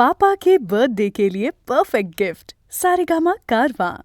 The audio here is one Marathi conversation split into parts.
पापा के बर्थडे के लिए परफेक्ट गिफ्ट सारेगामा कारवां।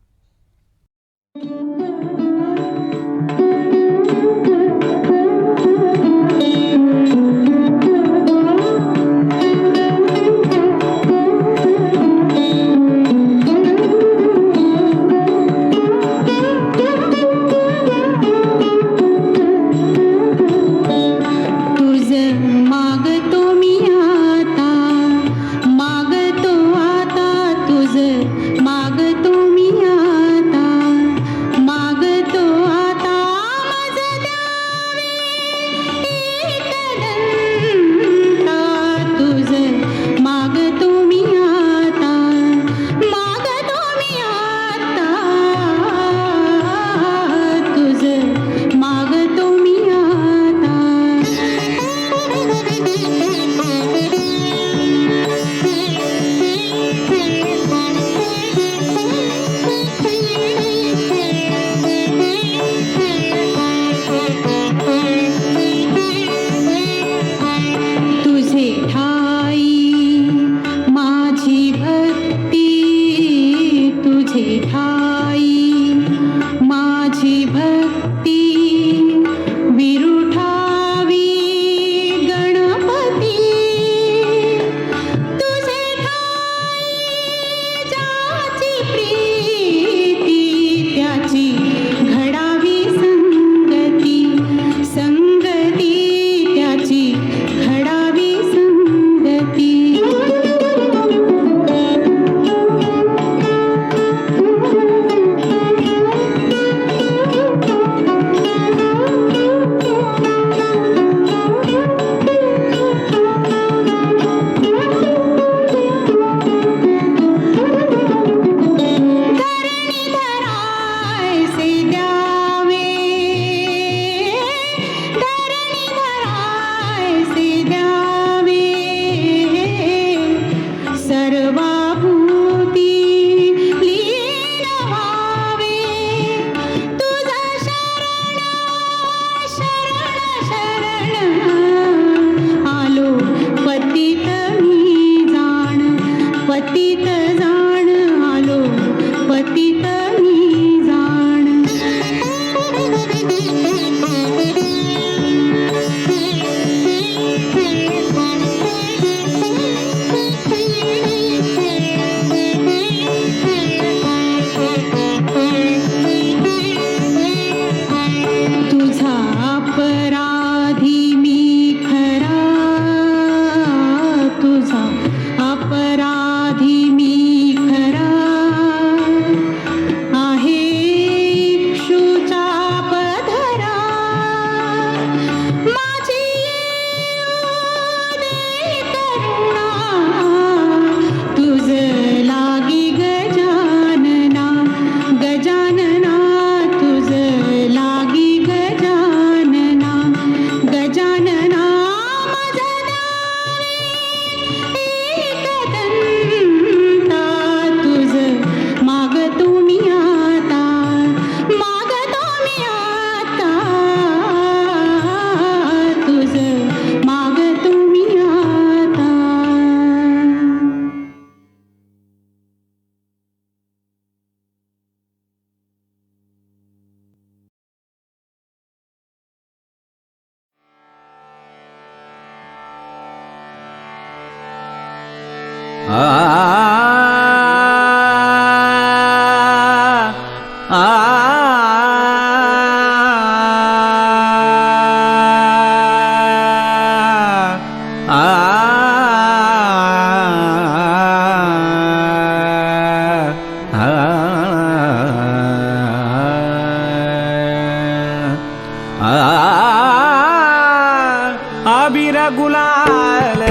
अबीर गुलाल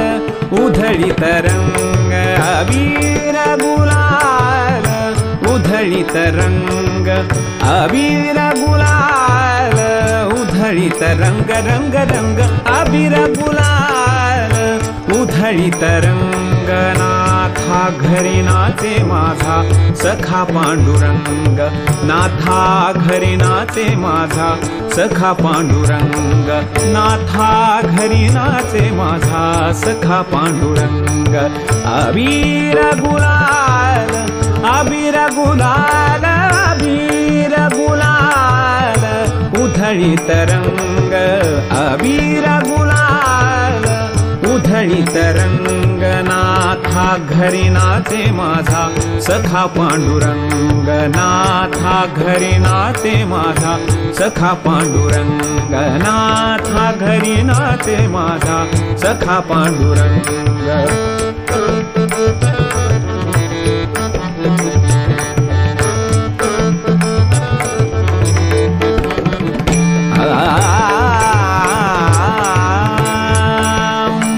उधळीत रंग, अबीर गुलाल उधळीत रंग, अबीर गुलाल उधळीत रंग, रंग रंग अबीर गुलाल उधळीत रंग, नाथ नाथा घरी नाचे माझा सखा पांडुरंग, नाथा घरी नाचे माझा सखा पांडुरंग, नाथा घरी नाचे माझा सखा पांडुरंग. अबीर गुलाल, अबीर गुलाल, अबीर गुलाल उधळीत रंग, अबीर गुलाल उधळीत रंग. नाथा घरी नाचे माझा सखा पांडुरंग, नाथा घरी नाचे माझा सखा पांडुरंग, नाथा घरी नाचे माझा सखा पांडुरंग.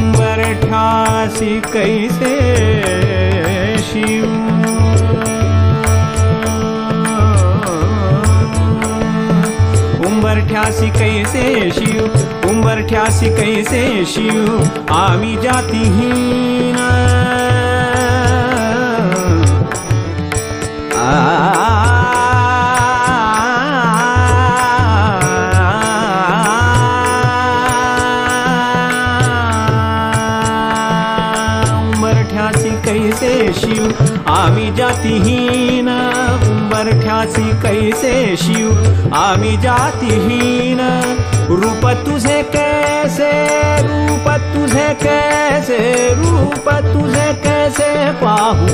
उंबरठ्यासी कैसे शिव, उंबरठ्यासी कैसे शिव, उंबरठ्यासी कैसे शिव आम्ही जातीहीन. उंबरठ्यासी कैसे शिव आम्ही जातीहीन, उंबरठ्यासी कैसे शिव आम्ही जातीहीन. रूप तुझे कैसे, रूप तुझे कैसे, रूप तुझे कैसे पाहू,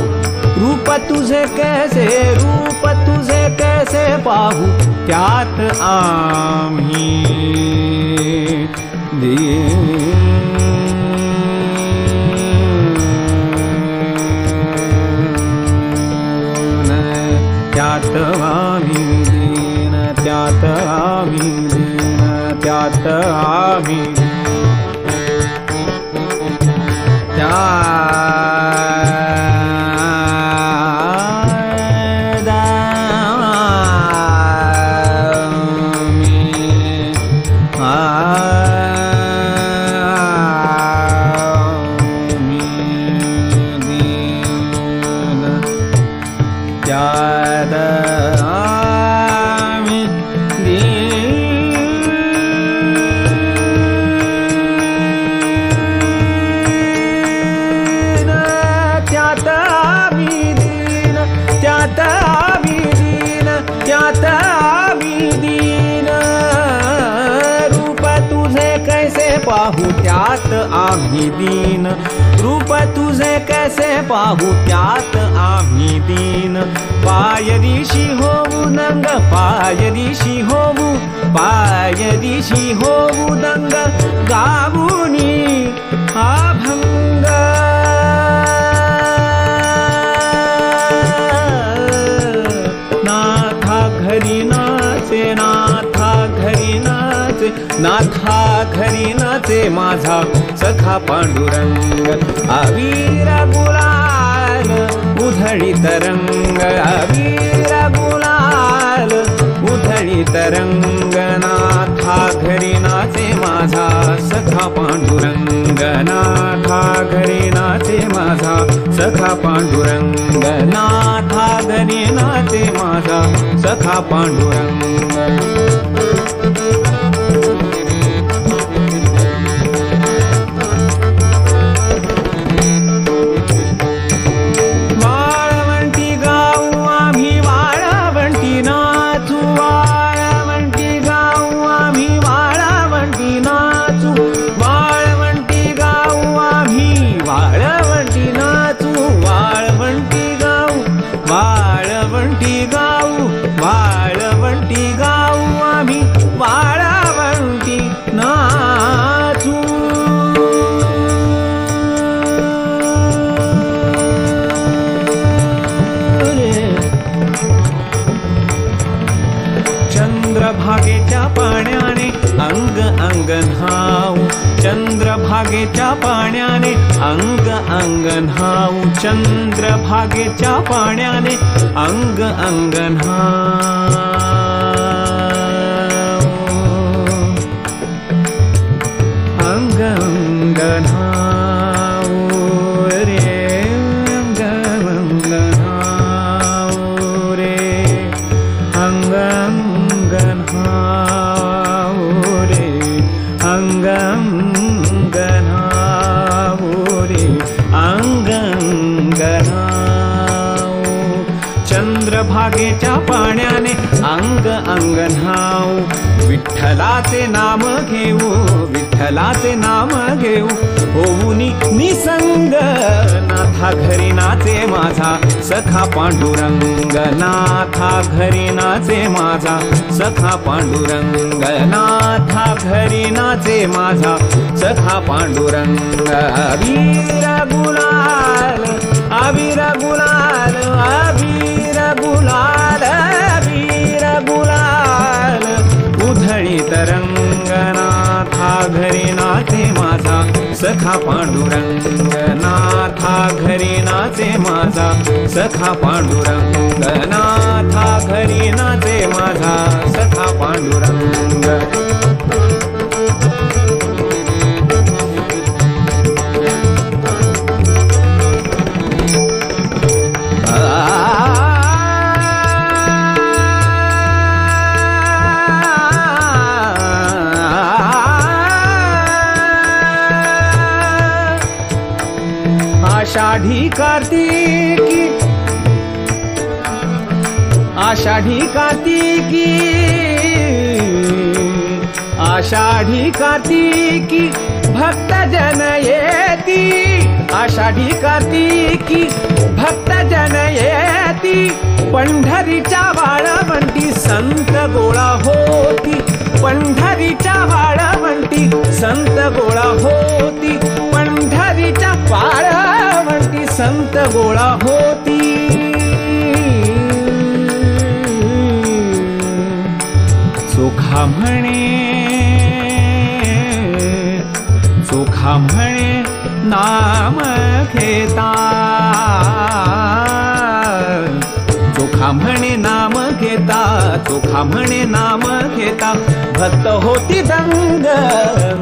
रूप तुझे कैसे, रूप तुझे कैसे पाहू. त्यात आम्ही त्यात आम्ही दीन, त्यात आम्ही दीन, त्यात आम्ही पाहू. त्यात आम्ही दीन, रूप तुझे कैसे पाहू. त्यात आम्ही दीन. पायरीशी होऊ दंग, पायरीशी होऊ, पायरीशी होऊ दंग गाऊनी अभंग. नाथा घरी नाचे, नाथा घरी नाचे, नाथा घरी नाचे माझा सखा पांडुरंग. अबीर गुलाल उधळीत रंग, अबीर गुलाल उधळीत रंग. नाथा घरी नाचे माझा सखा पांडुरंग, नाथा घरी नाचे माझा सखा पांडुरंग, नाथा घरी नाचे माझा सखा पांडुरंग. वाळवंटी गाऊ, वाळवंटी गाऊ आम्ही, वाळवंटी नाचू. चंद्रभागेच्या पाण्याने अंग अंग न्हाऊ, चंद्रभागेच्या पाण्याने अंग अंग न्हाऊ, चंद्रभागेच्या पाण्याने अंग अंग न्हाऊ, अंग अंग न्हाऊ रे अंग चंद्रभागेच्या पाण्याने अंग अंग न्हाऊ विठ्ठलाचे नाम घेऊ विठ्ठलाचे नाम घेऊ होऊनी निसंग नाथा घरी नाचे माझा सखा पांडुरंग नाथा घरी नाचे माझा सखा पांडुरंग नाथा घरी नाचे माझा सखा पांडुरंग अबीर गुलाल अबीर गुलाल अबीर गुलाल अबीर गुलाल उधळी तरंगनाथा घरी नाचे माझा सखा पांडुरंग नाथा घरी नाचे माझा सखा पांडुरंग नाथा घरी नाचे माझा सखा पांडुरंग आषाढी कार्तिकी आषाढी कार्तिकी आषाढी कार्तिकी भक्त जन येती आषाढी कार्तिकी भक्त जन येती पंढरीच्या वाळवंटी संत गोळा होती पंढरीच्या वाळवंटी संत गोळा होती पंढरीच्या वाळवंटी संत गोळा होती चोखा म्हणे नाम घेता चोखा म्हणे नाम घेता चोखा म्हणे नाम घेता भक्त होती दंग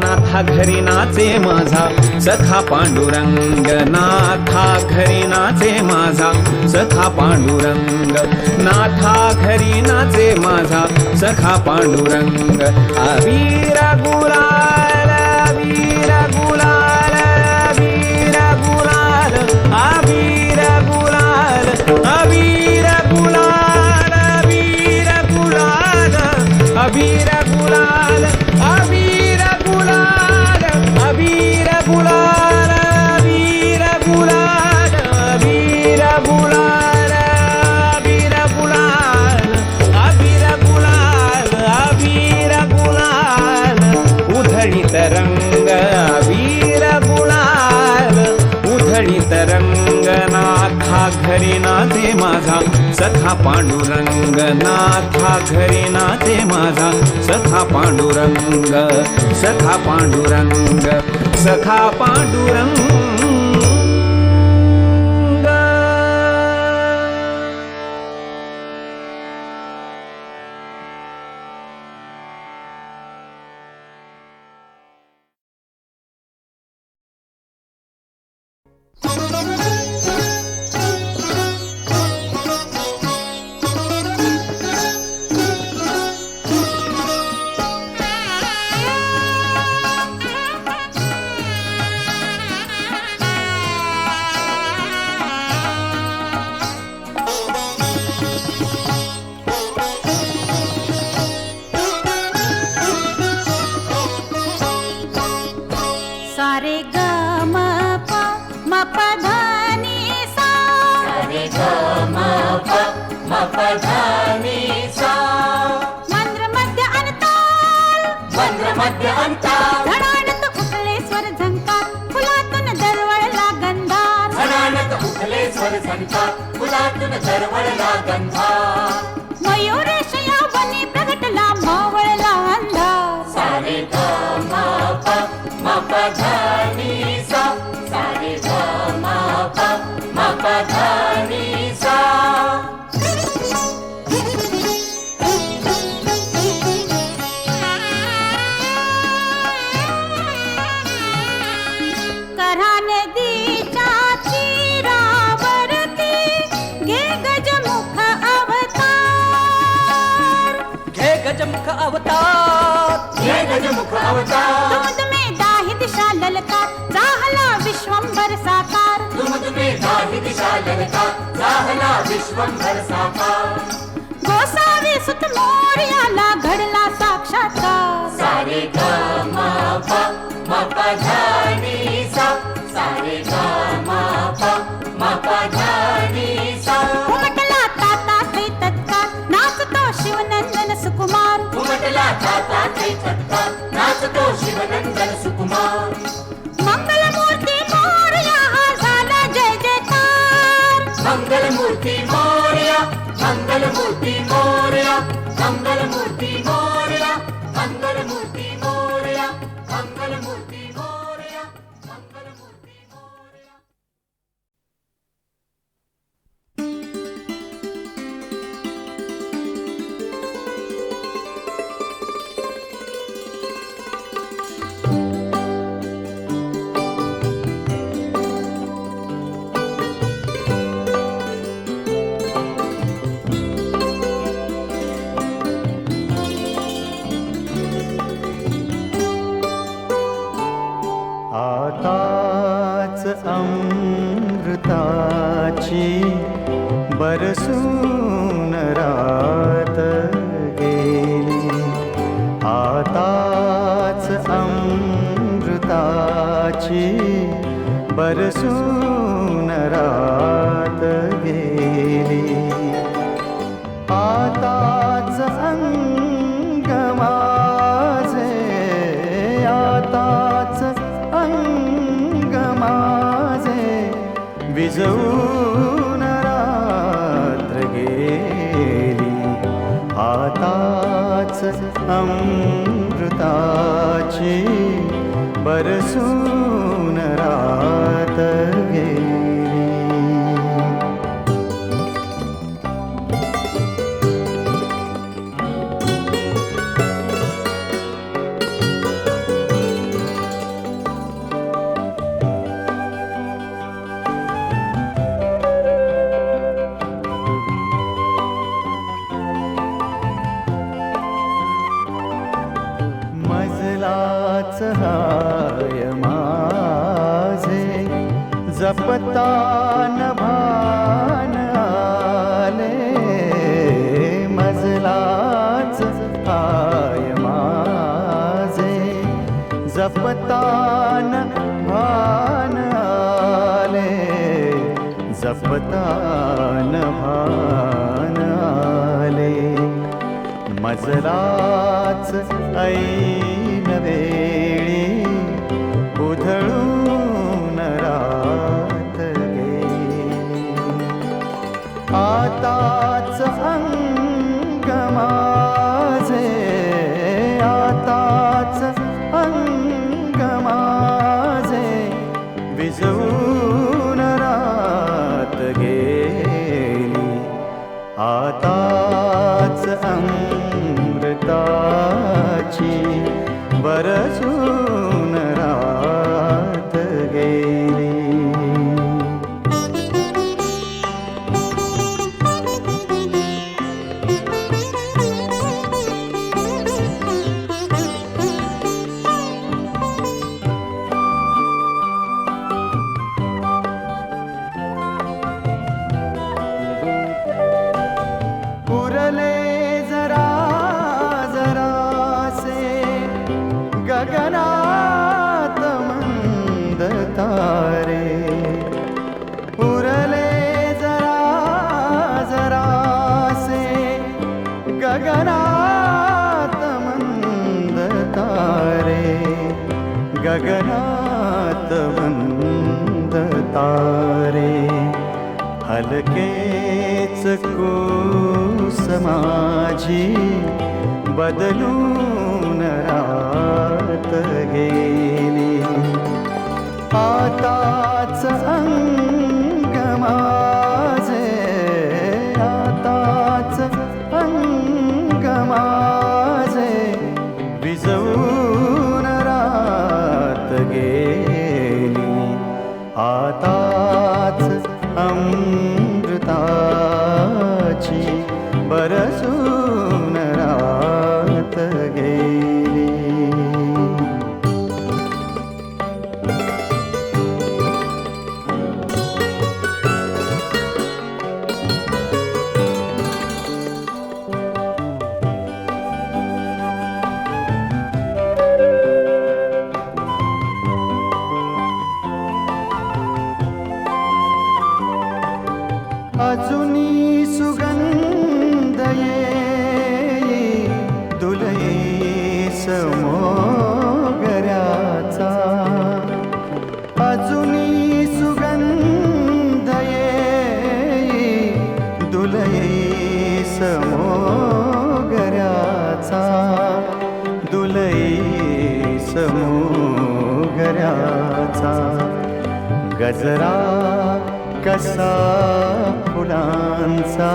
नाथा घरी नाचे माझा सखा पांडुरंग नाथा घरी नाचे माझा सखा पांडुरंग नाथा घरी नाचे माझा सखा पांडुरंग अबीर गुलाल अबीर गुलाल अबीर गुलाल अबीर गुलाल अबीर गुलाल अबीर गुलाल अबीर गुलाल अबीर गुलाल अबीर गुलाल अबीर गुलाल अबीर गुलाल अबीर गुलाल अबीर गुलाल अबीर गुलाल उधळी तरंग अबीर गुलाल उधळी तरंग नाथा घरी नाचे माझा सखा पांडुरंग नाथा घरी नाचे माझा सखा पांडुरंग सखा पांडुरंग सखा पांडुरंग सारे ग म प म प ध नि सा सारे ग म प म प ध नि सा मंद्र मध्य अंताल झणाणत उठले स्वर झंकार फुलातून दरवळला गंधार झणाणत उठले स्वर झंकार फुलातून दरवळला गंधार मयूरेश या वनी प्रगटला मावळला अंधार सारे ग म प म प ध नि सा सारे ग म प म प ध नि सा कऱ्हा नदीच्या तीरावरती घे गजमुख अवतार घे गजमुख अवतार घे गजमुख अवतार तुम दाही दिशा ललकार जाहला विश्वंभर साकार तुम दाही दिशा ललकार जाहला विश्वंभर साकार मोरयाला घडला साक्षात्कार. सारे ग म प म प ध नि सा. सारे ग म प म प ध नि सा. उमटला ताता ते तत्काळ नाचतो शिवनंदन सुकुमार. उमटला ताता ते तत्काळ नाचतो शिवनंदन सुकुमार. मंगलमूर्ती मोरया हा झाला जय जयकार. मंगलमूर्ती मोरया. मंगलमूर्ती मोरया. मंगलमूर्ती मोरया. मंगलमूर्ती मोरया. मंगलमूर्ती मोरया. मंगलमूर्ती मोरया. आताच अमृताची बरसून रात गेली. आताच अमृताची बरसून रात गेली. आताच अंग माझे आताच अंग माझे विझवून रात्र गेली. आताच अमृताची बरसून रात गेली. मजलाच हाय माझे जपतान भान आले. मजलाच हाय माझे जपतान भान आले. जपतान भान आले. मजलाच ऐन वेळी उधळून रात गेली. आताच अंग माझे आताच अंग माझे विझवून रात गेली. आताच अमृताची बरसून रात गेली. उरले जरा जरासे गगनात मंद तारे. उरले जरा जरासे गगनात मंद तारे. गगनात मंद तारे. हलकेच कूस माझी बदलून रात गेली. आताच अंग माझे आताच अंग माझे विझवून रात गेली. आताच अमृताची बरसून रात गेली. अजुनी सुगंध येई दुलई समोगऱ्याचा अजुनी सुगंध येई दुलई समोगऱ्याचा दुलई समोगऱ्याचा गजरा कसा फुलांचा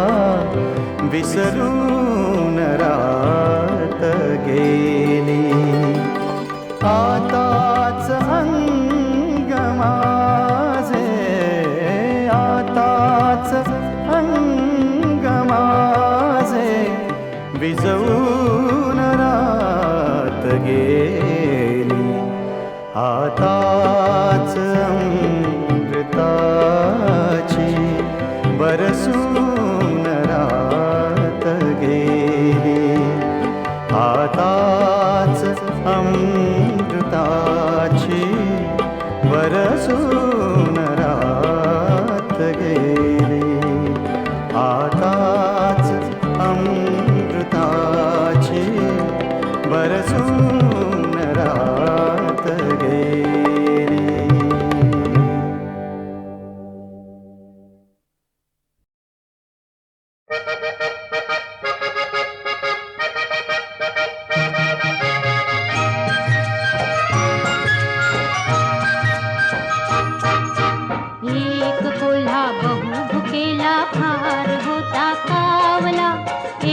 विसरून रात गेली आताच अंग माझे आताच अंग माझे विजवून रात गेली आताच अमृताची बरसून रात गेली आताच अमृताची बरसून रात गेली आताच अमृताची बरसून रात गेली एक कोल्हा बहु भुकेला फार होता कावला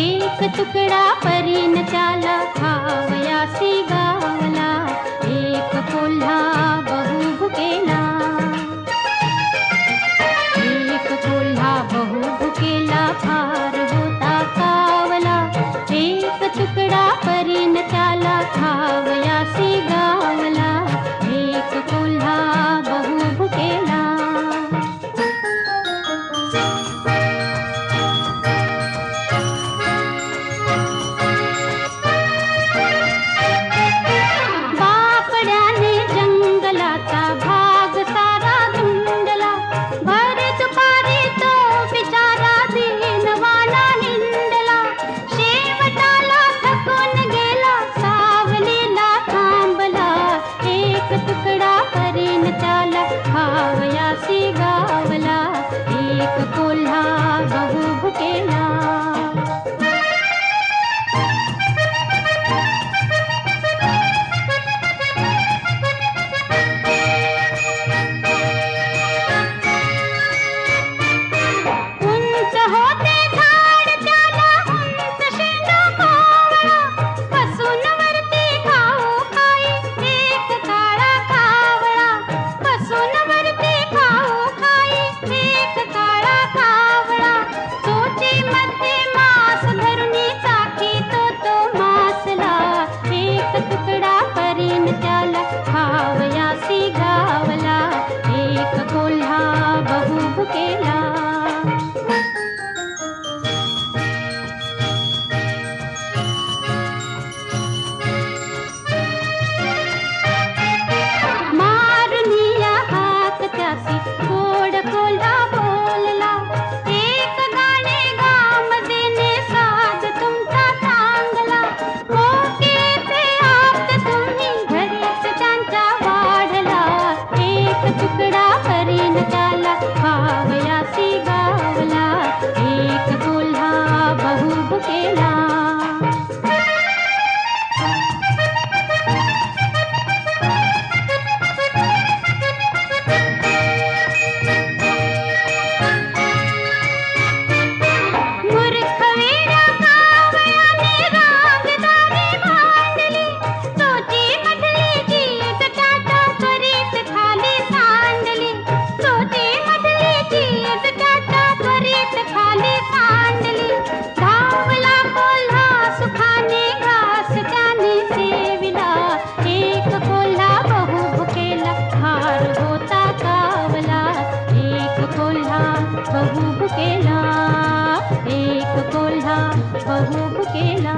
एक तुकडा परीन त्याला खावयासी गावला एक कोल्हा बहु भुकेला एक कोल्हा बहु भुकेला फार होता कावला एक तुकडा परीन त्याला खावयासी गावला एक कोल्हा बहु भुकेला बापड्याने जंगलाचा भाग सारा धुंडला भर दुपारी तो बिचारा दीनवाना हिंडला शेवटाला थकून गेला सावलीला थांबला एक तुकडा करीन त्याला खावयासी गावला एक कोल्हा बहु भुकेला उंच होते झाड त्याला उंच शेंडा कोवळा बसून वरती खाऊ खाई एक काळा कावळा बसून वरती खाऊ खाई एक काळा कावळा चोचीमध्ये मांस धरुनी चाकी तो मासला एक तुकडा करीन त्याला खावयासी गावला एक कोल्हा बहु भुकेला मारुनिया हाक त्यासी गोड कोल्हा बोलला एक गाणे गाम देणे साध तुमचा चांगला कोकिळेचे आत तुम्ही घरीच त्यांच्या वाढला एक तुकडा करीन त्याला खावयासी गावला एक कोल्हा बहु भुकेला मूर्ख वेड्या कावळ्याने रांगदारी मांडली चोचीमधली जीभ त्याच्या त्वरित खाली सांडली चोचीमधली जीभ त्याच्या त्वरित खाली सांडली धावला कोल्हा सुखाने घास त्याने सेविला एक कोल्हा बहु भुकेला फार होता कावला एक कोल्हा बहु भुकेला एक कोल्हा बहु भुकेला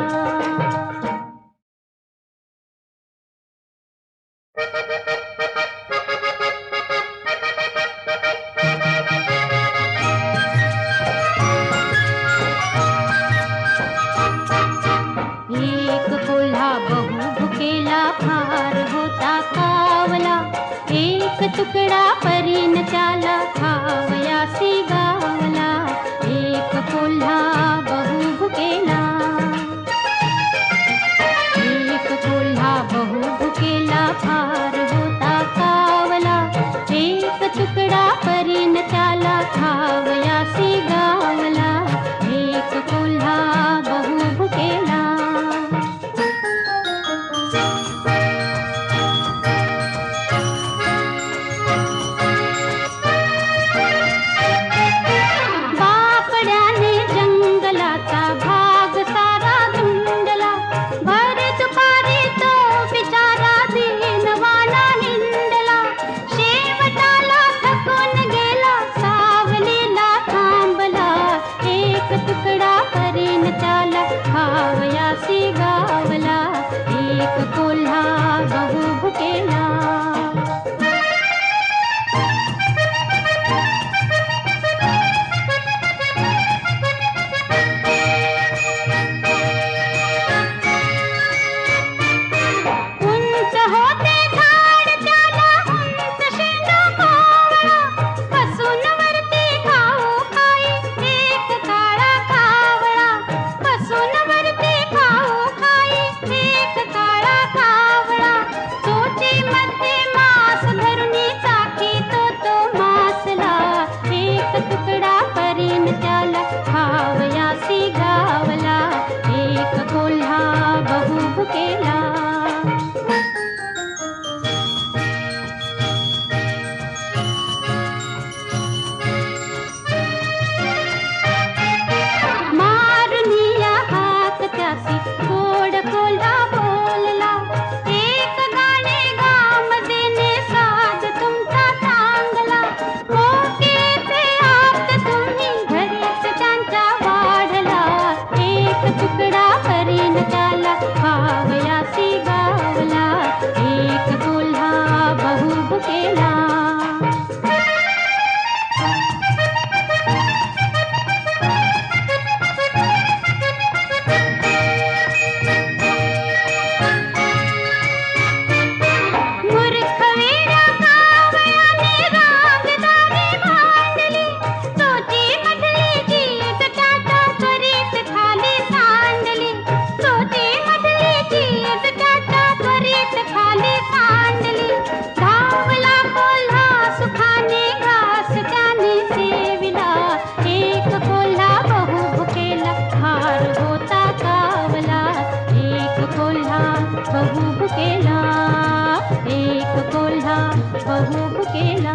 भुकेला एक कोल्हा बहु भुकेला